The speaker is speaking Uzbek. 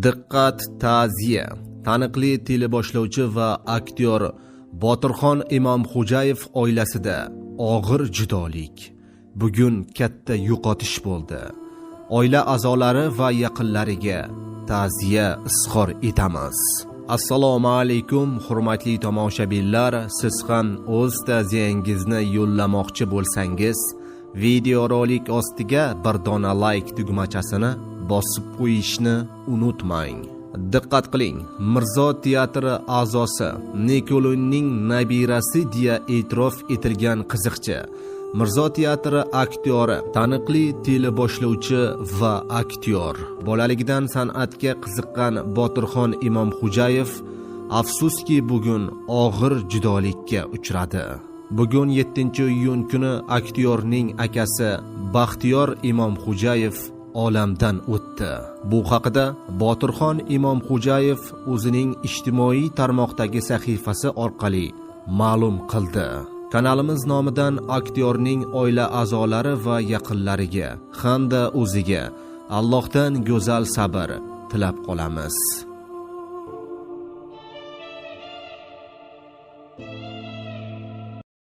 Diqqat, ta'ziya. Taniqli teleboshlovchi va aktyor Botirxon Imomxo'jayev oilasida og'ir judolik. Bugun katta yo'qotish bo'ldi. Oila a'zolari va yaqinlariga ta'ziya izhor etamiz. Assalomu alaykum hurmatli tomoshabinlar, siz ham o'z ta'ziyangizni yo'llamoqchi bo'lsangiz, videorolik ostiga bir dona like tugmachasini bosib qo'yishni unutmang. Diqqat qiling, Mirzo teatri a'zosi Nikolonning nabirasi deya e'tirof etilgan qiziqchi, Mirzo teatri aktyori, taniqli teleboshlovchi va aktyor, bolaligidan san'atga qiziqqan Botirxon Imomxo'jayev afsuski bugun og'ir judolikka uchradi. Bugun 7-iyun kuni aktyorning akasi Baxtiyor Imomxo'jayev olamdan o'tdi. Bu haqida Botirxon Imomxo'jayev o'zining ijtimoiy tarmoqdagi sahifasi orqali ma'lum qildi. Kanalimiz nomidan aktyorning oila a'zolari va yaqinlariga hamda o'ziga Allohdan go'zal sabr tilab qolamiz.